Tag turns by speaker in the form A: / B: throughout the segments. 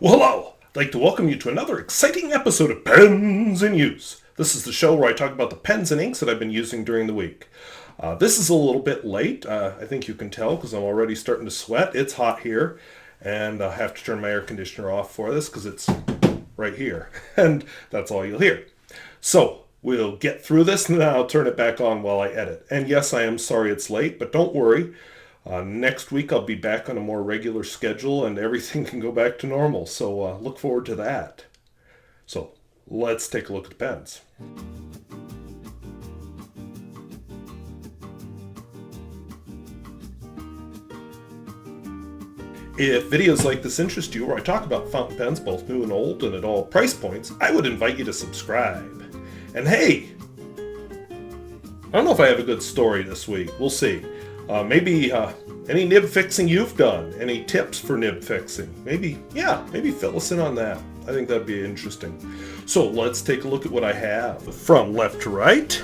A: Well, hello! I'd like to welcome you to another exciting episode of Pens in Use. This is the show where I talk about the pens and inks that I've been using during the week. This is a little bit late. I think you can tell because I'm already starting to sweat. It's hot here, and I have to turn my air conditioner off for this because it's right here, and that's all you'll hear. So, we'll get through this, and then I'll turn it back on while I edit. And yes, I am sorry it's late, but don't worry. Next week I'll be back on a more regular schedule and everything can go back to normal, so look forward to that. So let's take a look at the pens. If videos like this interest you, where I talk about fountain pens, both new and old and at all price points, I would invite you to subscribe. And hey, I don't know if I have a good story this week. We'll see. Maybe any nib fixing you've done, any tips for nib fixing, maybe fill us in on that. I think that'd be interesting. So let's take a look at what I have from left to right,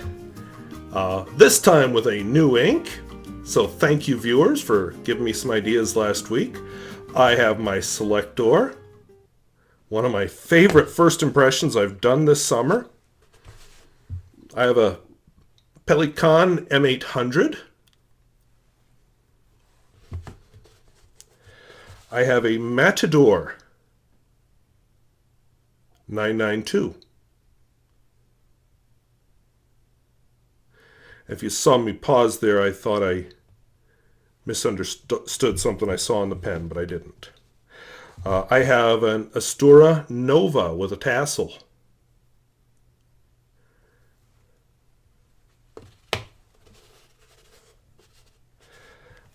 A: this time with a new ink. So thank you viewers for giving me some ideas last week. I have my Selector, one of my favorite first impressions I've done this summer. I have a Pelikan M800. I have a Matador 992. If you saw me pause there, I thought I misunderstood something I saw in the pen, but I didn't. I have an Astura Nova with a tassel.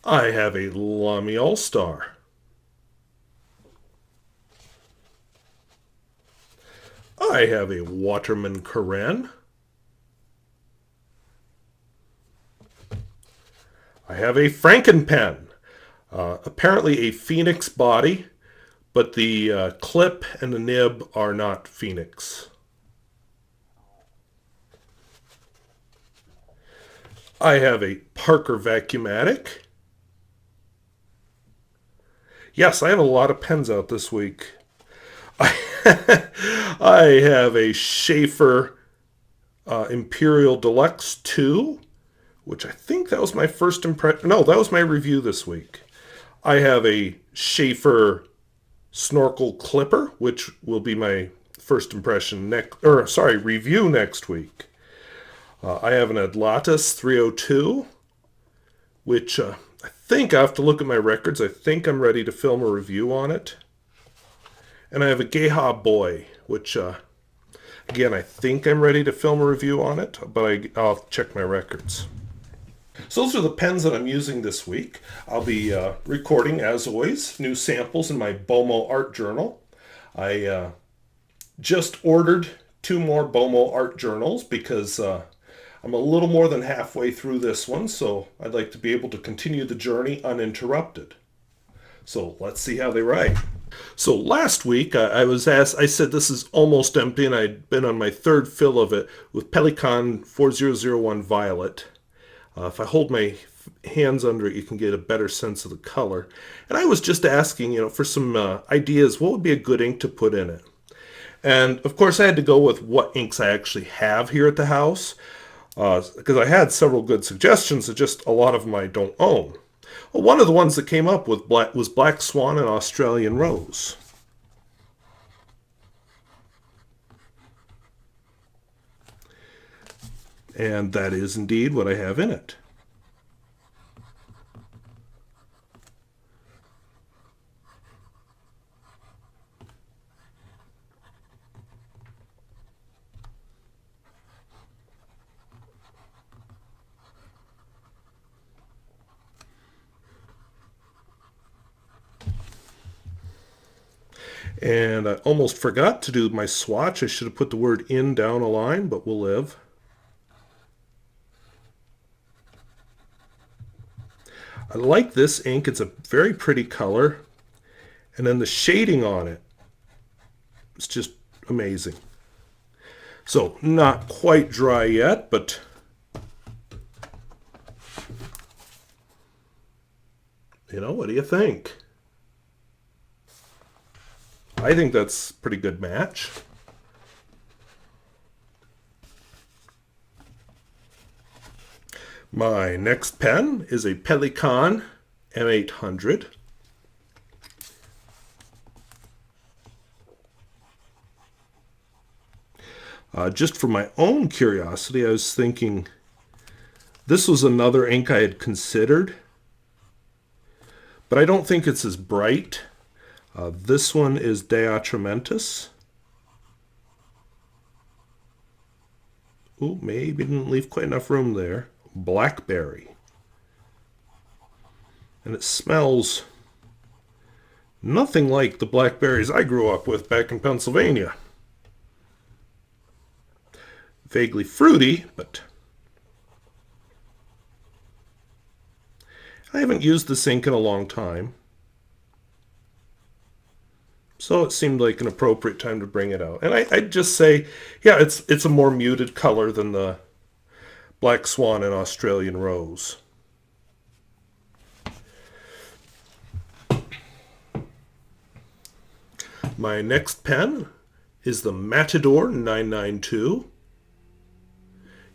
A: I have a Lamy All-Star. I have a Waterman Koran. I have a Frankenpen. Apparently a Phoenix body, but the clip and the nib are not Phoenix. I have a Parker Vacuumatic. Yes, I have a lot of pens out this week. I have a Sheaffer Imperial Deluxe 2, which I think that was my first impression. No, that was my review this week. I have a Sheaffer Snorkel Clipper, which will be my first impression review next week. I have an Adlatus 302, which I think I have to look at my records. I think I'm ready to film a review on it. And I have a Geha Boy, which, again, I think I'm ready to film a review on it, but I'll check my records. So those are the pens that I'm using this week. I'll be recording, as always, new samples in my Bomo art journal. I just ordered 2 more Bomo art journals because I'm a little more than halfway through this one, so I'd like to be able to continue the journey uninterrupted. So let's see how they write. So last week I was asked, I said this is almost empty, and I'd been on my third fill of it with Pelikan 4001 Violet. If I hold my hands under it, you can get a better sense of the color. And I was just asking, for some ideas, what would be a good ink to put in it? And of course I had to go with what inks I actually have here at the house, because I had several good suggestions, and just a lot of them I don't own. Well, one of the ones that came up with was Black Swan and Australian Rose. And that is indeed what I have in it. And I almost forgot to do my swatch. I should have put the word in down a line, but we'll live. I like this ink. It's a very pretty color. And then the shading on it, it's just amazing. So not quite dry yet, but what do you think? I think that's a pretty good match. My next pen is a Pelikan M800. Just for my own curiosity, I was thinking this was another ink I had considered, but I don't think it's as bright. This one is Atramentis. Ooh, maybe didn't leave quite enough room there. Blackberry. And it smells nothing like the blackberries I grew up with back in Pennsylvania. Vaguely fruity, but I haven't used this ink in a long time. So it seemed like an appropriate time to bring it out. And I'd just say, yeah, it's a more muted color than the Black Swan and Australian Rose. My next pen is the Matador 992.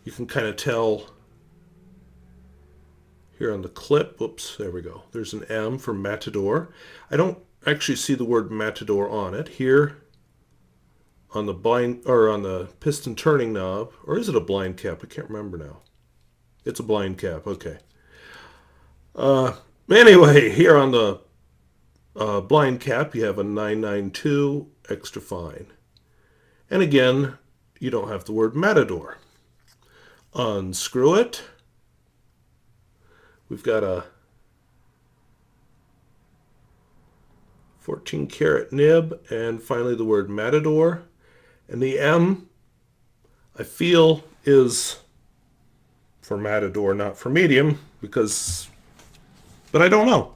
A: You can kind of tell here on the clip. Whoops, there we go. There's an M for Matador. I don't actually see the word Matador on it. Here on the blind or on the piston turning knob, or is it a blind cap? I can't remember now. It's a blind cap, okay. Anyway, here on the blind cap, you have a 992 extra fine. And again, you don't have the word Matador. Unscrew it. We've got a 14 karat nib, and finally the word Matador. And the M, I feel, is for Matador, not for medium, but I don't know.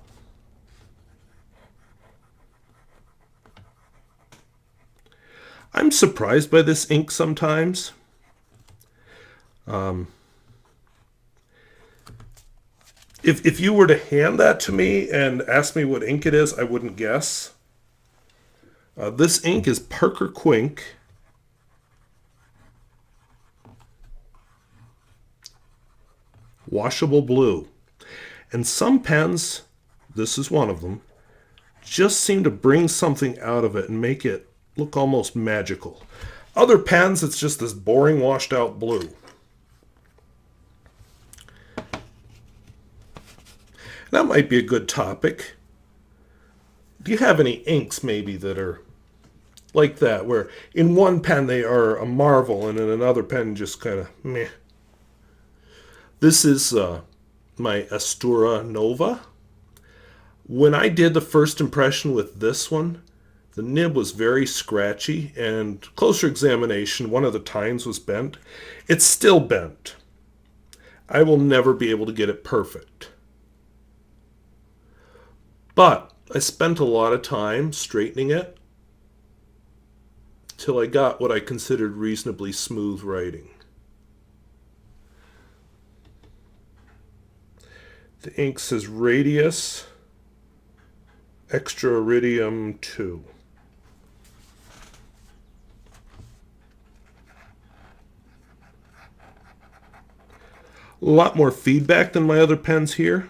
A: I'm surprised by this ink sometimes. If you were to hand that to me and ask me what ink it is, I wouldn't guess. This ink is Parker Quink. Washable blue. And some pens, this is one of them, just seem to bring something out of it and make it look almost magical. Other pens, it's just this boring washed out blue. That might be a good topic. Do you have any inks maybe that are like that, where in one pen they are a marvel and in another pen just kind of meh? This is my Esther Anova. When I did the first impression with this one, the nib was very scratchy, and closer examination, one of the tines was bent. It's still bent. I will never be able to get it perfect. But I spent a lot of time straightening it till I got what I considered reasonably smooth writing. The ink says Radius Extra Iridium 2. A lot more feedback than my other pens here.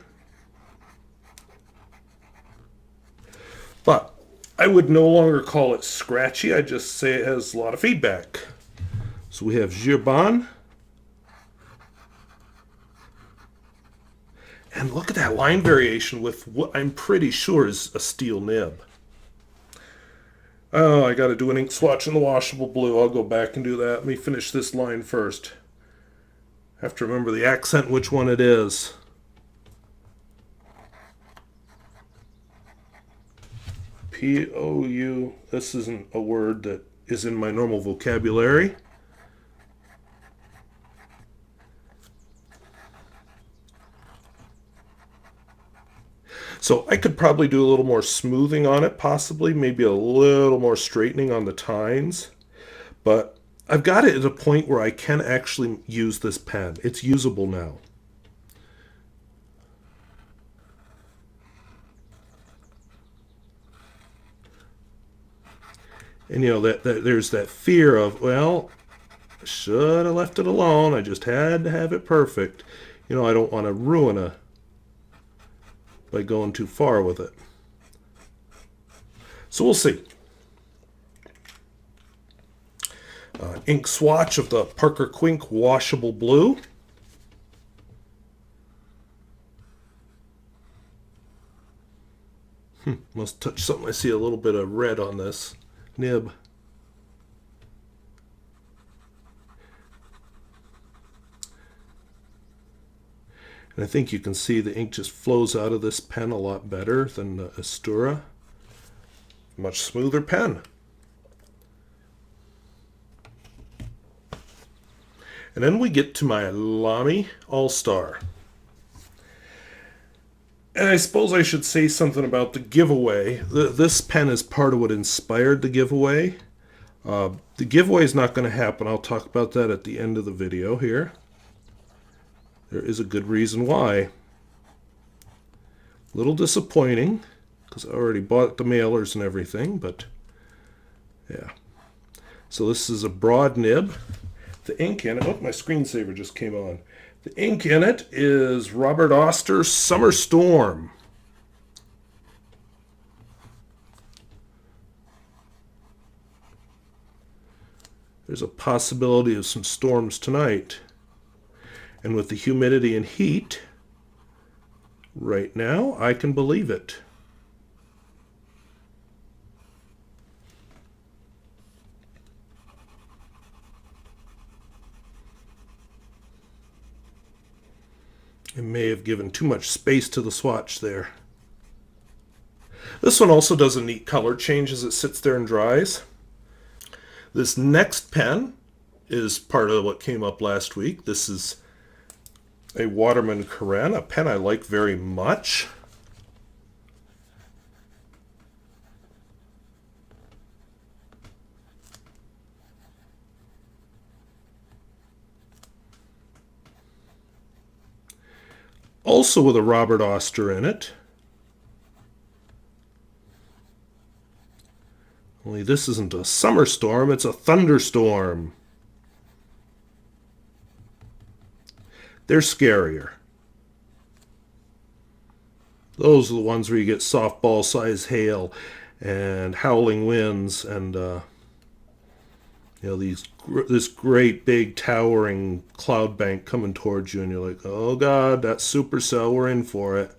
A: But I would no longer call it scratchy. I just say it has a lot of feedback. So we have Herbin. And look at that line variation with what I'm pretty sure is a steel nib. Oh, I got to do an ink swatch in the washable blue. I'll go back and do that. Let me finish this line first. Have to remember the accent, which one it is. P-O-U. This isn't a word that is in my normal vocabulary. So I could probably do a little more smoothing on it, possibly, maybe a little more straightening on the tines. But I've got it at a point where I can actually use this pen. It's usable now. And, that there's that fear of, well, I should have left it alone. I just had to have it perfect. I don't want to ruin it by going too far with it. So we'll see. Ink swatch of the Parker Quink Washable Blue. Must touch something. I see a little bit of red on this nib. And I think you can see the ink just flows out of this pen a lot better than the Astura. Much smoother pen. And then we get to my Lamy All-Star. And I suppose I should say something about the giveaway. This pen is part of what inspired the giveaway. The giveaway is not going to happen. I'll talk about that at the end of the video here. There is a good reason why. A little disappointing, because I already bought the mailers and everything, but yeah. So this is a broad nib. The ink in it, oh, my screensaver just came on. The ink in it is Robert Oster's Summer Storm. There's a possibility of some storms tonight. And with the humidity and heat, right now, I can believe it. It may have given too much space to the swatch there. This one also does a neat color change as it sits there and dries. This next pen is part of what came up last week. This is a Waterman Koran, a pen I like very much. Also with a Robert Oster in it. Only this isn't a summer storm, it's a thunderstorm. They're scarier. Those are the ones where you get softball-sized hail and howling winds and this great big towering cloud bank coming towards you, and you're like, oh God, that's supercell, we're in for it.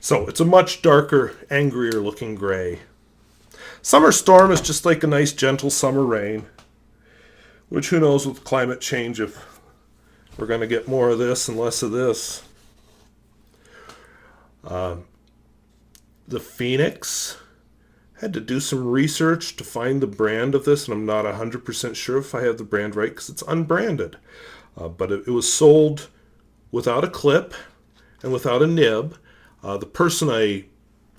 A: So it's a much darker, angrier looking gray. Summer storm is just like a nice gentle summer rain, which who knows with climate change if we're going to get more of this and less of this. The Phoenix, had to do some research to find the brand of this, and I'm not 100% sure if I have the brand right because it's unbranded. But it was sold without a clip and without a nib. The person I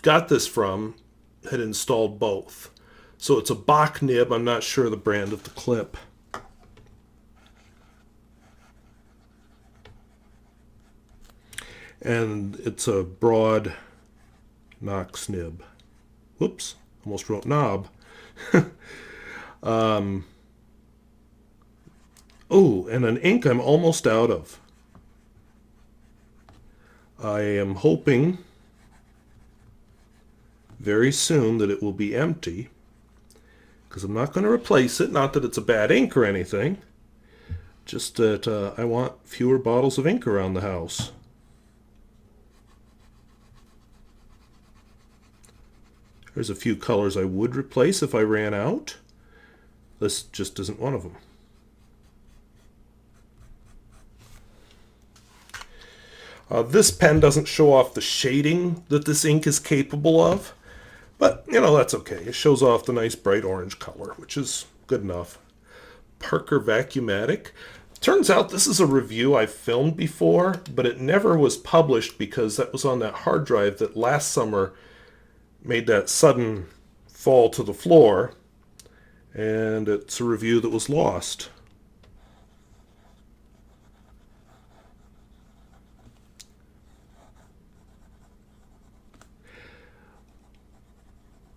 A: got this from had installed both. So it's a Bach nib. I'm not sure the brand of the clip. And it's a broad Knox nib. Whoops. Almost wrote knob. Oh, and an ink I'm almost out of. I am hoping very soon that it will be empty, because I'm not going to replace it. Not that it's a bad ink or anything, just that I want fewer bottles of ink around the house. There's a few colors I would replace if I ran out. This just isn't one of them. This pen doesn't show off the shading that this ink is capable of, but that's okay. It shows off the nice bright orange color, which is good enough. Parker Vacuumatic. Turns out this is a review I've filmed before, but it never was published because that was on that hard drive that last summer made that sudden fall to the floor, and it's a review that was lost.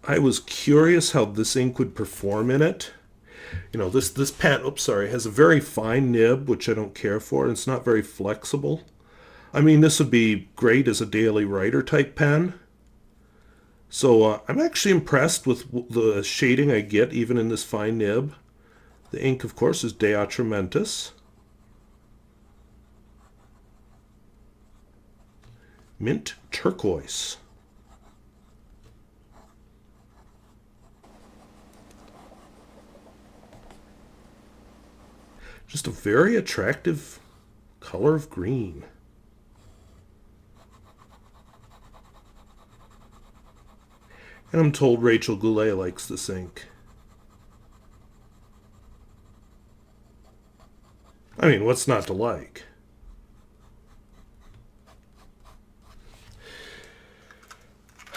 A: I was curious how this ink would perform in it. You know, this pen, oops, sorry, has a very fine nib, which I don't care for, and it's not very flexible. I mean, this would be great as a daily writer type pen. So I'm actually impressed with the shading I get even in this fine nib. The ink, of course, is De Atramentis. Mint Turquoise. Just a very attractive color of green. And I'm told Rachel Goulet likes this ink. I mean, what's not to like?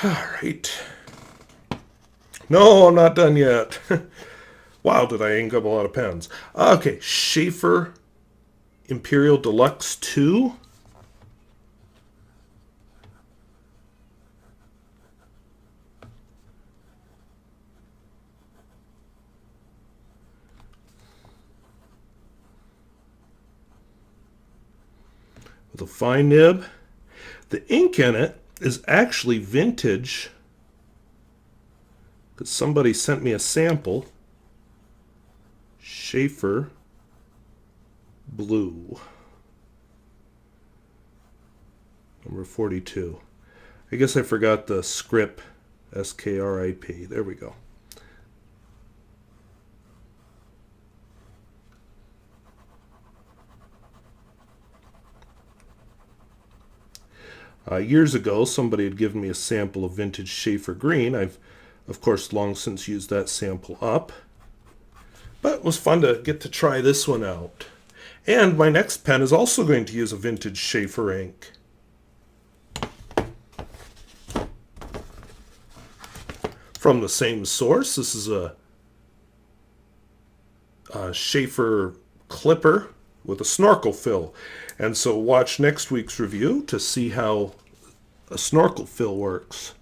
A: All right. No, I'm not done yet. Wow, did I ink up a lot of pens. Okay, Sheaffer Imperial Deluxe 2. With a fine nib. The ink in it is actually vintage, because somebody sent me a sample. Sheaffer Blue. Number 42. I guess I forgot the Skrip. S-K-R-I-P. There we go. Years ago, somebody had given me a sample of vintage Sheaffer Green. I've, of course, long since used that sample up. But it was fun to get to try this one out. And my next pen is also going to use a vintage Sheaffer ink. From the same source, this is a Sheaffer clipper with a snorkel fill. And so watch next week's review to see how a snorkel fill works.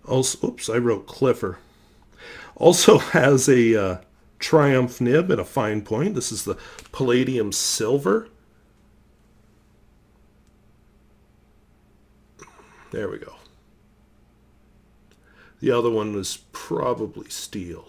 A: Also, oops, I wrote Cliffer. Also has a Triumph nib and a fine point. This is the Palladium Silver. There we go. The other one was probably steel.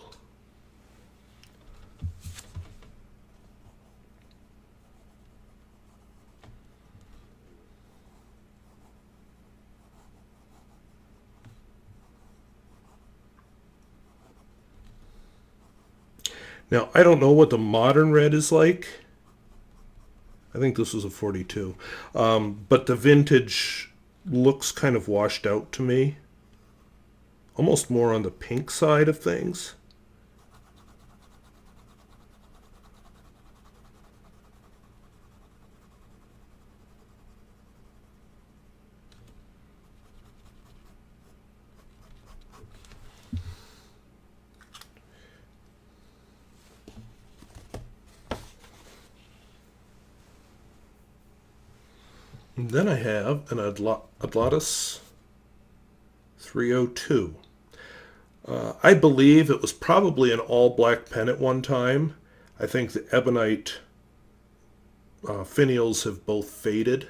A: Now, I don't know what the modern red is like. I think this was a 42. But the vintage looks kind of washed out to me. Almost more on the pink side of things. And then I have an Adlatus 302. I believe it was probably an all-black pen at one time. I think the ebonite finials have both faded.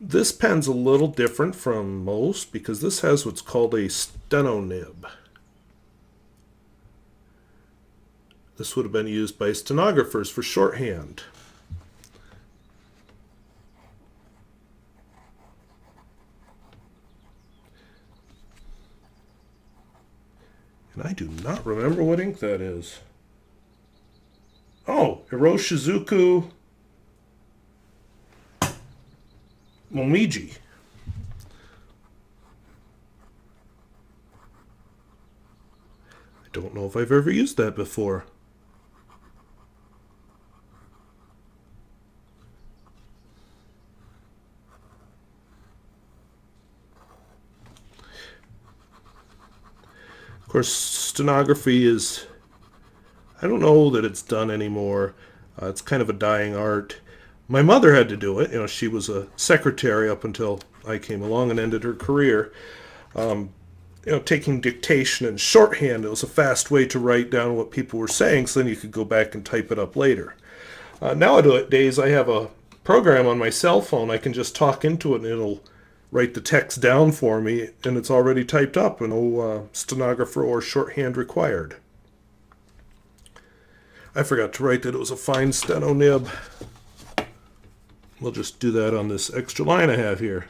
A: This pen's a little different from most because this has what's called a steno nib. This would have been used by stenographers for shorthand. And I do not remember what ink that is. Oh, Iroshizuku Momiji. I don't know if I've ever used that before. Of course, stenography is, I don't know that it's done anymore. It's kind of a dying art. My mother had to do it. She was a secretary up until I came along and ended her career. Taking dictation and shorthand, it was a fast way to write down what people were saying, so then you could go back and type it up later. Nowadays, I have a program on my cell phone. I can just talk into it, and it'll write the text down for me, and it's already typed up, and no stenographer or shorthand required. I forgot to write that it was a fine steno nib. We'll just do that on this extra line I have here.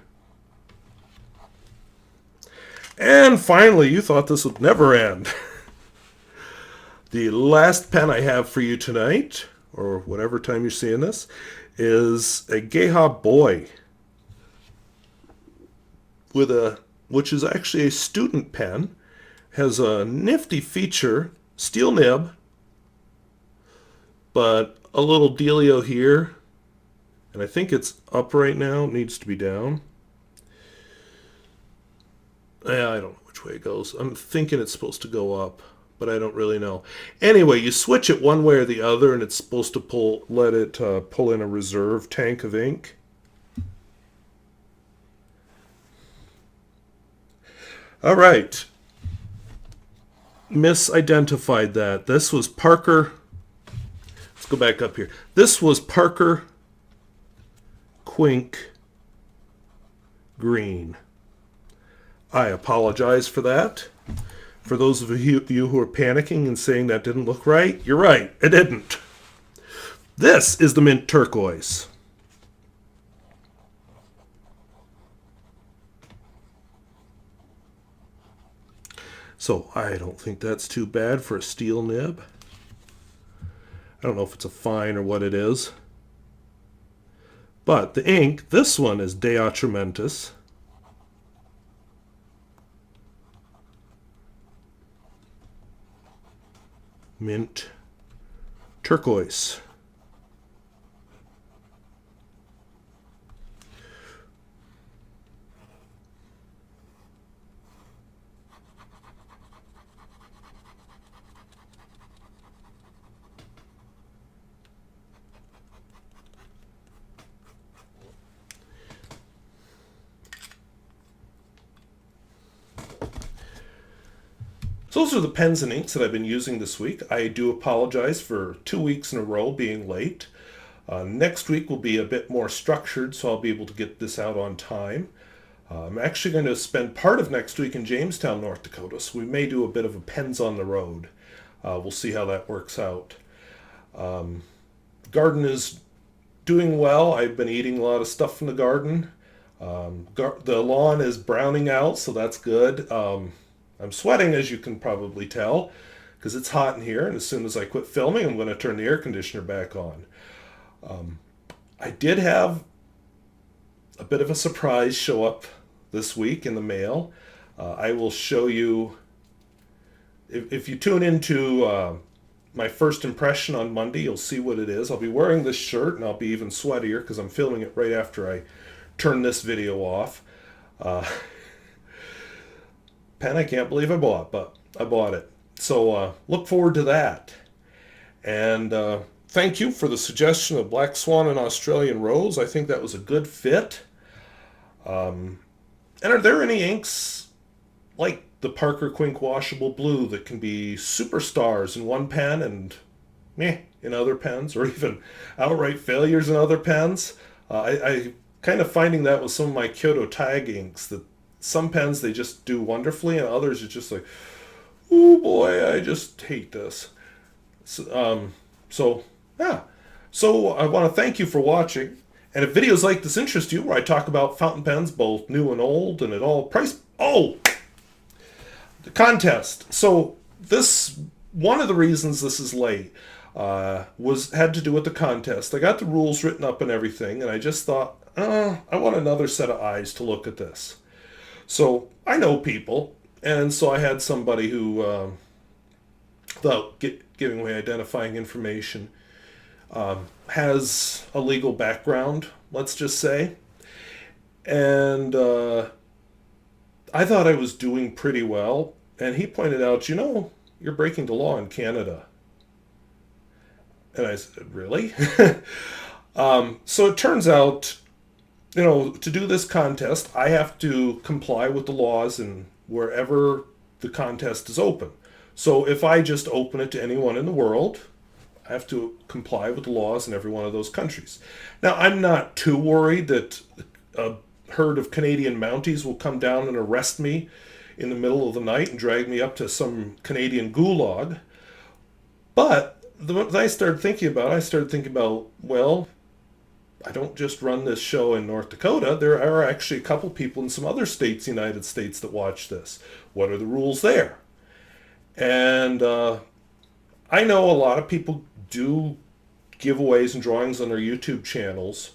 A: And finally, you thought this would never end. The last pen I have for you tonight, or whatever time you're seeing this, is a Geha Boy, which is actually a student pen. Has a nifty feature, steel nib, but a little dealio here, and I think it's up right now. It needs to be down. Yeah, I don't know which way it goes. I'm thinking it's supposed to go up, but I don't really know. Anyway, you switch it one way or the other, and it's supposed to let it pull in a reserve tank of ink. All right. Misidentified that. This was Parker. Let's go back up here. This was Parker Quink Green. I apologize for that. For those of you who are panicking and saying that didn't look right, you're right, it didn't. This is the mint turquoise. So I don't think that's too bad for a steel nib. I don't know if it's a fine or what it is. But the ink, this one is De Atramentis. Mint turquoise. So those are the pens and inks that I've been using this week. I do apologize for 2 weeks in a row being late. Next week will be a bit more structured, so I'll be able to get this out on time. I'm actually going to spend part of next week in Jamestown, North Dakota, so we may do a bit of a pens on the road. We'll see how that works out. Garden is doing well. I've been eating a lot of stuff from the garden. The lawn is browning out, so that's good. I'm sweating, as you can probably tell, because it's hot in here, and as soon as I quit filming, I'm going to turn the air conditioner back on. I did have a bit of a surprise show up this week in the mail. I will show you, if you tune into my first impression on Monday, you'll see what it is. I'll be wearing this shirt, and I'll be even sweatier because I'm filming it right after I turn this video off. Pen I can't believe I bought, but I bought it. So look forward to that. And thank you for the suggestion of Black Swan and Australian Rose. I think that was a good fit. And are there any inks like the Parker Quink Washable Blue that can be superstars in one pen and meh in other pens, or even outright failures in other pens? I kind of finding that with some of my Kyoto tag inks, that some pens they just do wonderfully, and others are just like, oh boy, I just hate this. So yeah. So I want to thank you for watching. And if videos like this interest you, where I talk about fountain pens, both new and old, and at all price... Oh! The contest. So this, one of the reasons this is late had to do with the contest. I got the rules written up and everything, and I just thought, I want another set of eyes to look at this. So I know people, and so I had somebody who, without giving away identifying information, has a legal background, let's just say. And I thought I was doing pretty well. And he pointed out, you're breaking the law in Canada. And I said, really? So it turns out, to do this contest, I have to comply with the laws in wherever the contest is open. So if I just open it to anyone in the world, I have to comply with the laws in every one of those countries. Now, I'm not too worried that a herd of Canadian Mounties will come down and arrest me in the middle of the night and drag me up to some Canadian gulag. But I started thinking about, well, I don't just run this show in North Dakota. There are actually a couple people in some other states, United States, that watch this. What are the rules there? And I know a lot of people do giveaways and drawings on their YouTube channels.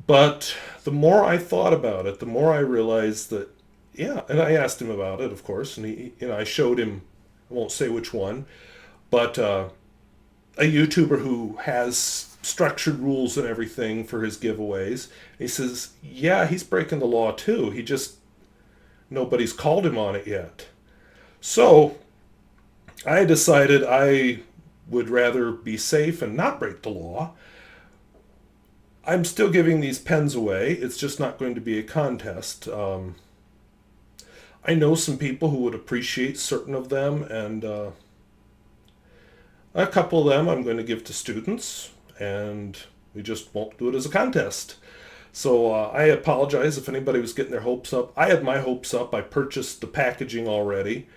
A: But the more I thought about it, the more I realized that, yeah, and I asked him about it, of course, and I showed him, I won't say which one, but a YouTuber who has structured rules and everything for his giveaways. He says, yeah, he's breaking the law too. Nobody's called him on it yet. So I decided I would rather be safe and not break the law. I'm still giving these pens away. It's just not going to be a contest. I know some people who would appreciate certain of them, and a couple of them I'm going to give to students, and we just won't do it as a contest. So I apologize if anybody was getting their hopes up. I had my hopes up. I purchased the packaging already.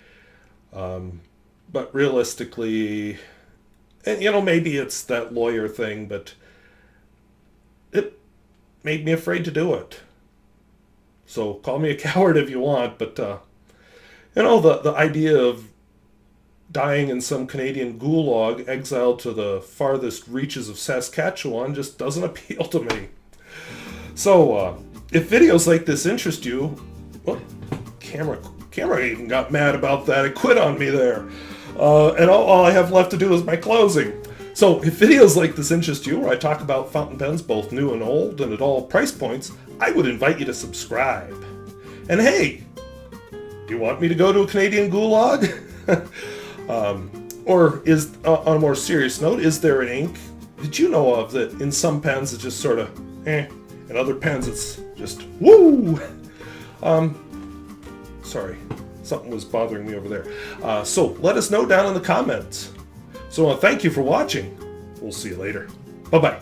A: But realistically, and maybe it's that lawyer thing, but it made me afraid to do it. So call me a coward if you want, but the idea of dying in some Canadian gulag, exiled to the farthest reaches of Saskatchewan, just doesn't appeal to me. So if videos like this interest you, well, camera even got mad about that. It quit on me there. And all I have left to do is my closing. So if videos like this interest you, where I talk about fountain pens both new and old and at all price points, I would invite you to subscribe. And hey, do you want me to go to a Canadian gulag? Or is, on a more serious note, is there an ink that you know of that in some pens it's just sort of in other pens it's just woo? Sorry, something was bothering me over there. So let us know down in the comments. So thank you for watching. We'll see you later. Bye-bye.